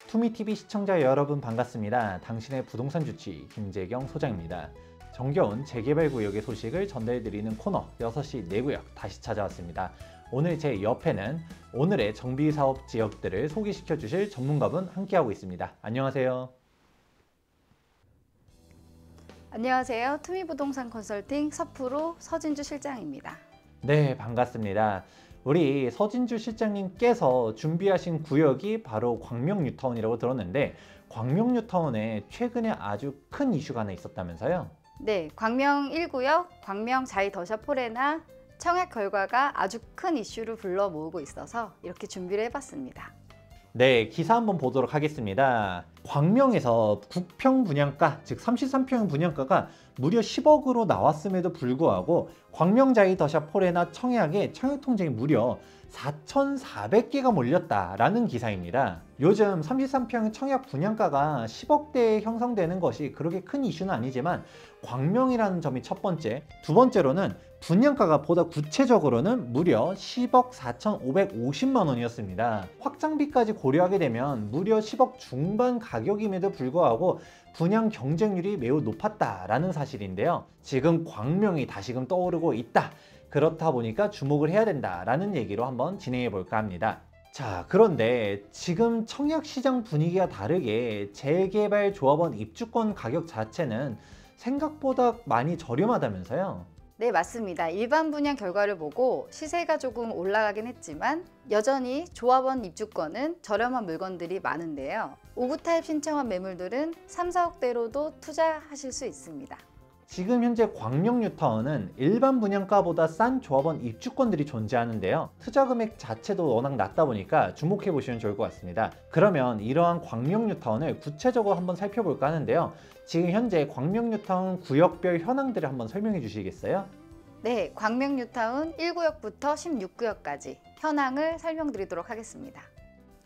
투미TV 시청자 여러분 반갑습니다. 당신의 부동산 주치 김재경 소장입니다. 정겨운 재개발 구역의 소식을 전달해드리는 코너 6시 내구역 다시 찾아왔습니다. 오늘 제 옆에는 오늘의 정비사업 지역들을 소개시켜 주실 전문가분 함께하고 있습니다. 안녕하세요. 안녕하세요. 투미부동산 컨설팅 서프로 서진주 실장입니다. 네, 반갑습니다. 우리 서진주 실장님께서 준비하신 구역이 바로 광명뉴타운이라고 들었는데 광명뉴타운에 최근에 아주 큰 이슈가 하나 있었다면서요? 네, 광명 1구역, 광명 자이더샵 포레나 청약 결과가 아주 큰 이슈를 불러 모으고 있어서 이렇게 준비를 해봤습니다. 네, 기사 한번 보도록 하겠습니다. 광명에서 국평 분양가, 즉 33평형 분양가가 무려 10억으로 나왔음에도 불구하고 광명 자이더샵 포레나 청약에 청약 통장이 무려 4,400개가 몰렸다라는 기사입니다. 요즘 33평형 청약 분양가가 10억대에 형성되는 것이 그렇게 큰 이슈는 아니지만 광명이라는 점이 첫 번째, 두 번째로는 분양가가 보다 구체적으로는 무려 10억 4,550만 원이었습니다. 확장비까지 고려하게 되면 무려 10억 중반 가격임에도 불구하고 분양 경쟁률이 매우 높았다라는 사실인데요. 지금 광명이 다시금 떠오르고 있다. 그렇다 보니까 주목을 해야 된다라는 얘기로 한번 진행해 볼까 합니다. 자, 그런데 지금 청약시장 분위기가 다르게 재개발 조합원 입주권 가격 자체는 생각보다 많이 저렴하다면서요? 네, 맞습니다. 일반 분양 결과를 보고 시세가 조금 올라가긴 했지만 여전히 조합원 입주권은 저렴한 물건들이 많은데요. 5구 타입 신청한 매물들은 3, 4억대로도 투자하실 수 있습니다. 지금 현재 광명뉴타운은 일반 분양가보다 싼 조합원 입주권들이 존재하는데요. 투자 금액 자체도 워낙 낮다 보니까 주목해 보시면 좋을 것 같습니다. 그러면 이러한 광명뉴타운을 구체적으로 한번 살펴볼까 하는데요. 지금 현재 광명뉴타운 구역별 현황들을 한번 설명해 주시겠어요? 네, 광명뉴타운 1구역부터 16구역까지 현황을 설명드리도록 하겠습니다.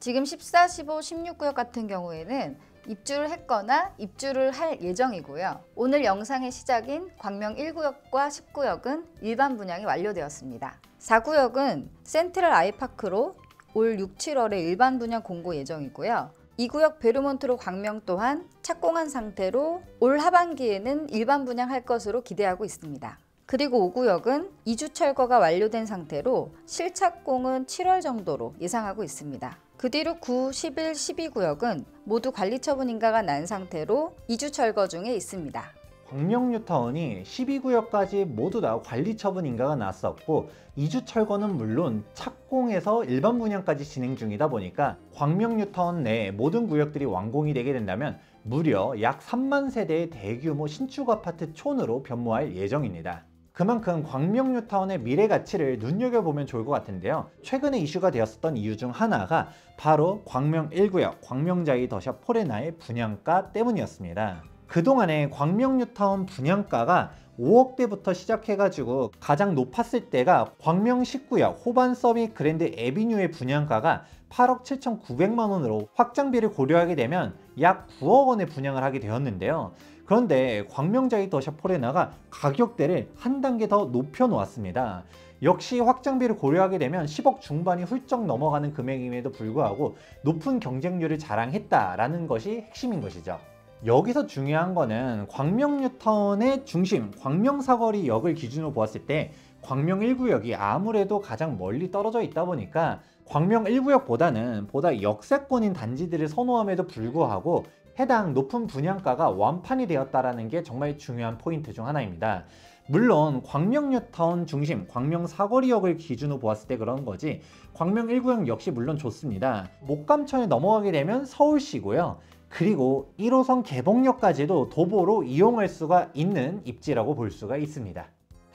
지금 14, 15, 16구역 같은 경우에는 입주를 했거나 입주를 할 예정이고요. 오늘 영상의 시작인 광명 1구역과 10구역은 일반 분양이 완료되었습니다. 4구역은 센트럴 아이파크로 올 6, 7월에 일반 분양 공고 예정이고요. 2구역 베르몬트로 광명 또한 착공한 상태로 올 하반기에는 일반 분양할 것으로 기대하고 있습니다. 그리고 5구역은 2주 철거가 완료된 상태로 실착공은 7월 정도로 예상하고 있습니다. 그 뒤로 9, 11, 12구역은 모두 관리처분 인가가 난 상태로 2주 철거 중에 있습니다. 광명뉴타운이 12구역까지 모두 다 관리처분 인가가 났었고 2주 철거는 물론 착공해서 일반 분양까지 진행 중이다 보니까 광명뉴타운 내 모든 구역들이 완공이 되게 된다면 무려 약 3만 세대의 대규모 신축 아파트 촌으로 변모할 예정입니다. 그만큼 광명뉴타운의 미래 가치를 눈여겨보면 좋을 것 같은데요. 최근에 이슈가 되었었던 이유 중 하나가 바로 광명 1구역 광명자이더샵 포레나의 분양가 때문이었습니다. 그동안에 광명뉴타운 분양가가 5억대부터 시작해가지고 가장 높았을 때가 광명 10구역 호반 서밋 그랜드 에비뉴의 분양가가 8억 7,900만 원으로 확장비를 고려하게 되면 약 9억 원에 분양을 하게 되었는데요. 그런데 광명자이더샵 포레나가 가격대를 한 단계 더 높여 놓았습니다. 역시 확장비를 고려하게 되면 10억 중반이 훌쩍 넘어가는 금액임에도 불구하고 높은 경쟁률을 자랑했다라는 것이 핵심인 것이죠. 여기서 중요한 거는 광명뉴타운의 중심 광명사거리역을 기준으로 보았을 때 광명 1구역이 아무래도 가장 멀리 떨어져 있다 보니까 광명 1구역보다는 보다 역세권인 단지들을 선호함에도 불구하고 해당 높은 분양가가 완판이 되었다는 게 정말 중요한 포인트 중 하나입니다. 물론 광명뉴타운 중심 광명 사거리역을 기준으로 보았을 때 그런 거지 광명 1구역 역시 물론 좋습니다. 목감천에 넘어가게 되면 서울시고요. 그리고 1호선 개봉역까지도 도보로 이용할 수가 있는 입지라고 볼 수가 있습니다.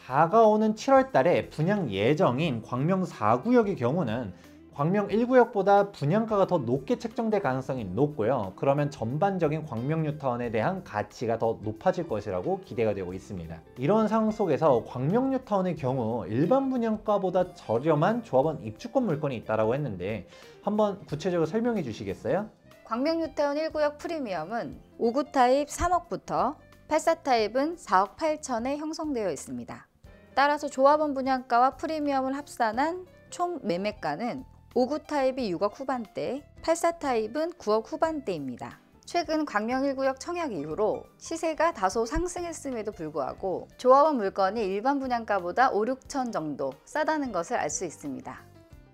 다가오는 7월 달에 분양 예정인 광명 4구역의 경우는 광명 1구역보다 분양가가 더 높게 책정될 가능성이 높고요. 그러면 전반적인 광명뉴타운에 대한 가치가 더 높아질 것이라고 기대가 되고 있습니다. 이런 상황 속에서 광명뉴타운의 경우 일반 분양가보다 저렴한 조합원 입주권 물건이 있다고 했는데 한번 구체적으로 설명해 주시겠어요? 광명뉴타운 1구역 프리미엄은 5구 타입 3억부터 84 타입은 4억 8천에 형성되어 있습니다. 따라서 조합원 분양가와 프리미엄을 합산한 총 매매가는 5구 타입이 6억 후반대, 84 타입은 9억 후반대입니다. 최근 광명 1구역 청약 이후로 시세가 다소 상승했음에도 불구하고 조합원 물건이 일반 분양가보다 5, 6천 정도 싸다는 것을 알 수 있습니다.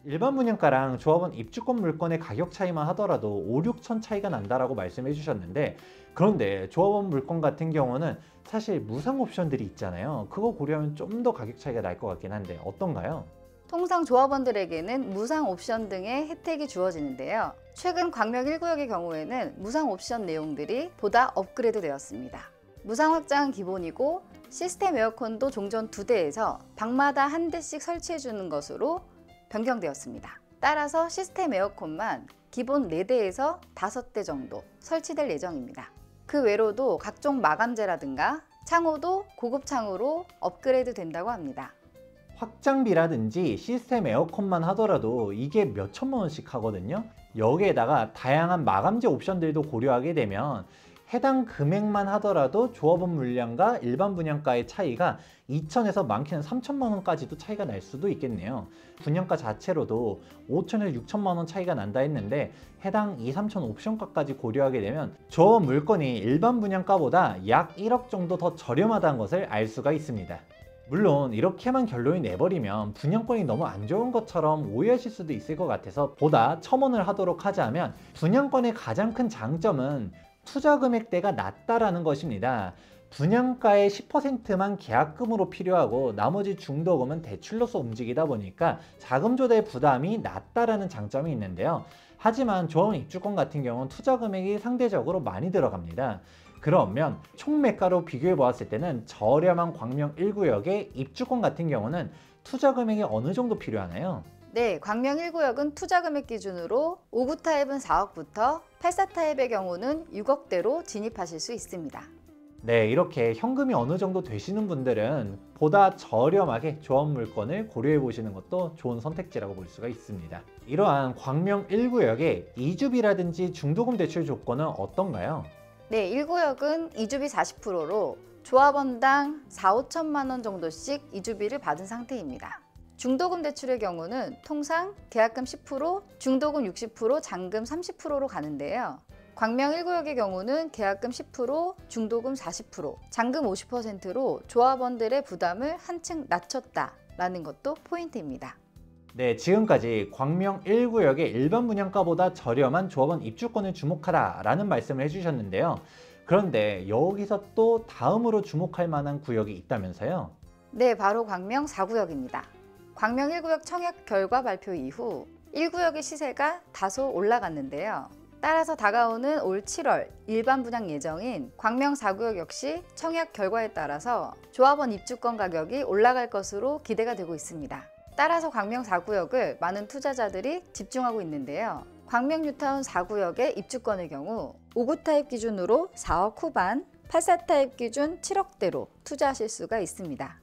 일반 분양가랑 조합원 입주권 물건의 가격 차이만 하더라도 5, 6천 차이가 난다라고 말씀해 주셨는데, 그런데 조합원 물건 같은 경우는 사실 무상 옵션들이 있잖아요. 그거 고려하면 좀 더 가격 차이가 날 것 같긴 한데 어떤가요? 통상 조합원들에게는 무상 옵션 등의 혜택이 주어지는데요. 최근 광명 1구역의 경우에는 무상 옵션 내용들이 보다 업그레이드 되었습니다. 무상 확장은 기본이고 시스템 에어컨도 종전 2대에서 방마다 1대씩 설치해주는 것으로 변경되었습니다. 따라서 시스템 에어컨만 기본 4대에서 5대 정도 설치될 예정입니다. 그 외로도 각종 마감재라든가 창호도 고급 창호로 업그레이드 된다고 합니다. 확장비라든지 시스템 에어컨만 하더라도 이게 몇 천만 원씩 하거든요. 여기에다가 다양한 마감재 옵션들도 고려하게 되면 해당 금액만 하더라도 조합원 물량과 일반 분양가의 차이가 2천에서 많게는 3천만 원까지도 차이가 날 수도 있겠네요. 분양가 자체로도 5천에서 6천만 원 차이가 난다 했는데 해당 2, 3천 옵션가까지 고려하게 되면 조합원 물건이 일반 분양가보다 약 1억 정도 더 저렴하다는 것을 알 수가 있습니다. 물론 이렇게만 결론이 내버리면 분양권이 너무 안 좋은 것처럼 오해하실 수도 있을 것 같아서 보다 첨언을 하도록 하자면, 분양권의 가장 큰 장점은 투자 금액대가 낮다라는 것입니다. 분양가의 10%만 계약금으로 필요하고 나머지 중도금은 대출로서 움직이다 보니까 자금 조달 부담이 낮다라는 장점이 있는데요. 하지만 조합원 입주권 같은 경우는 투자 금액이 상대적으로 많이 들어갑니다. 그러면 총 매가로 비교해 보았을 때는 저렴한 광명 1구역의 입주권 같은 경우는 투자 금액이 어느 정도 필요하나요? 네, 광명 1구역은 투자 금액 기준으로 5구 타입은 4억부터 84 타입의 경우는 6억대로 진입하실 수 있습니다. 네, 이렇게 현금이 어느 정도 되시는 분들은 보다 저렴하게 조합 물건을 고려해 보시는 것도 좋은 선택지라고 볼 수가 있습니다. 이러한 광명 1구역의 이주비라든지 중도금 대출 조건은 어떤가요? 네, 1구역은 이주비 40%로 조합원당 4, 5천만 원 정도씩 이주비를 받은 상태입니다. 중도금 대출의 경우는 통상 계약금 10%, 중도금 60%, 잔금 30%로 가는데요. 광명 1구역의 경우는 계약금 10%, 중도금 40%, 잔금 50%로 조합원들의 부담을 한층 낮췄다라는 것도 포인트입니다. 네, 지금까지 광명 1구역의 일반 분양가보다 저렴한 조합원 입주권을 주목하라 라는 말씀을 해주셨는데요. 그런데 여기서 또 다음으로 주목할 만한 구역이 있다면서요? 네, 바로 광명 4구역입니다. 광명 1구역 청약 결과 발표 이후 1구역의 시세가 다소 올라갔는데요. 따라서 다가오는 올 7월 일반 분양 예정인 광명 4구역 역시 청약 결과에 따라서 조합원 입주권 가격이 올라갈 것으로 기대가 되고 있습니다. 따라서 광명 4구역을 많은 투자자들이 집중하고 있는데요. 광명 뉴타운 4구역의 입주권의 경우 5구 타입 기준으로 4억 후반, 84 타입 기준 7억대로 투자하실 수가 있습니다.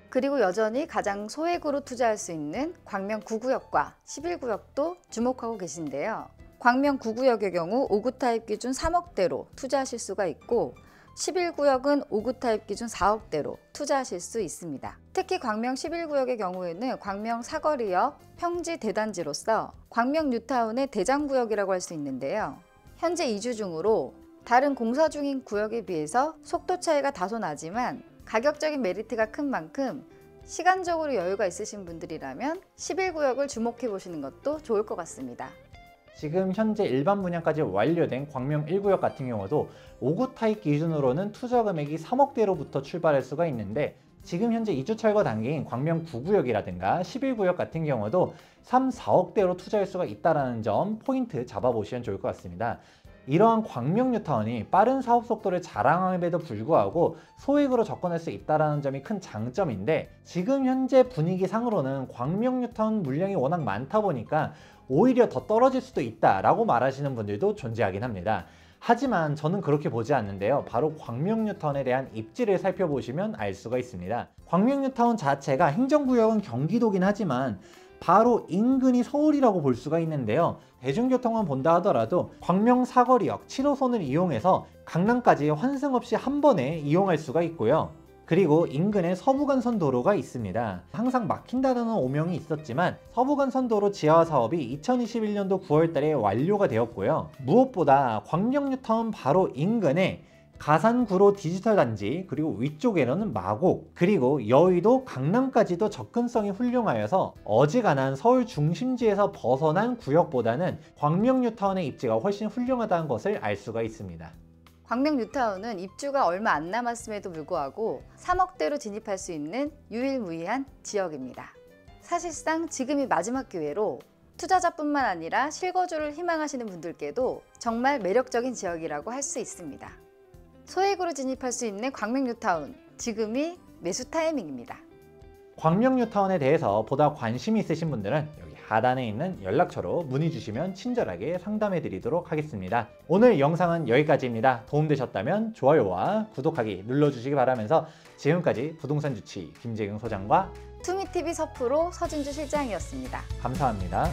그리고 여전히 가장 소액으로 투자할 수 있는 광명 9구역과 11구역도 주목하고 계신데요. 광명 9구역의 경우 5구 타입 기준 3억대로 투자하실 수가 있고 11구역은 5구 타입 기준 4억대로 투자하실 수 있습니다. 특히 광명 11구역의 경우에는 광명 사거리역 평지 대단지로서 광명 뉴타운의 대장구역이라고 할 수 있는데요. 현재 이주 중으로 다른 공사 중인 구역에 비해서 속도 차이가 다소 나지만 가격적인 메리트가 큰 만큼 시간적으로 여유가 있으신 분들이라면 11구역을 주목해 보시는 것도 좋을 것 같습니다. 지금 현재 일반 분양까지 완료된 광명 1구역 같은 경우도 5구 타입 기준으로는 투자 금액이 3억대로부터 출발할 수가 있는데, 지금 현재 이주 철거 단계인 광명 9구역이라든가 11구역 같은 경우도 3, 4억대로 투자할 수가 있다는 점 포인트 잡아보시면 좋을 것 같습니다. 이러한 광명 뉴타운이 빠른 사업 속도를 자랑함에도 불구하고 소액으로 접근할 수 있다는 점이 큰 장점인데, 지금 현재 분위기상으로는 광명 뉴타운 물량이 워낙 많다 보니까 오히려 더 떨어질 수도 있다라고 말하시는 분들도 존재하긴 합니다. 하지만 저는 그렇게 보지 않는데요. 바로 광명 뉴타운에 대한 입지를 살펴보시면 알 수가 있습니다. 광명 뉴타운 자체가 행정구역은 경기도긴 하지만 바로 인근이 서울이라고 볼 수가 있는데요. 대중교통만 본다 하더라도 광명 사거리역 7호선을 이용해서 강남까지 환승 없이 한 번에 이용할 수가 있고요. 그리고 인근에 서부간선도로가 있습니다. 항상 막힌다는 오명이 있었지만 서부간선도로 지하 사업이 2021년도 9월 달에 완료가 되었고요. 무엇보다 광명뉴타운 바로 인근에 가산구로 디지털 단지, 그리고 위쪽에는 마곡, 그리고 여의도, 강남까지도 접근성이 훌륭하여서 어지간한 서울 중심지에서 벗어난 구역보다는 광명뉴타운의 입지가 훨씬 훌륭하다는 것을 알 수가 있습니다. 광명뉴타운은 입주가 얼마 안 남았음에도 불구하고 3억대로 진입할 수 있는 유일무이한 지역입니다. 사실상 지금이 마지막 기회로 투자자뿐만 아니라 실거주를 희망하시는 분들께도 정말 매력적인 지역이라고 할 수 있습니다. 소액으로 진입할 수 있는 광명뉴타운, 지금이 매수 타이밍입니다. 광명뉴타운에 대해서 보다 관심이 있으신 분들은 여기 하단에 있는 연락처로 문의 주시면 친절하게 상담해 드리도록 하겠습니다. 오늘 영상은 여기까지입니다. 도움되셨다면 좋아요와 구독하기 눌러주시기 바라면서 지금까지 부동산 주치 김재경 소장과 투미TV 서프로 서진주 실장이었습니다. 감사합니다.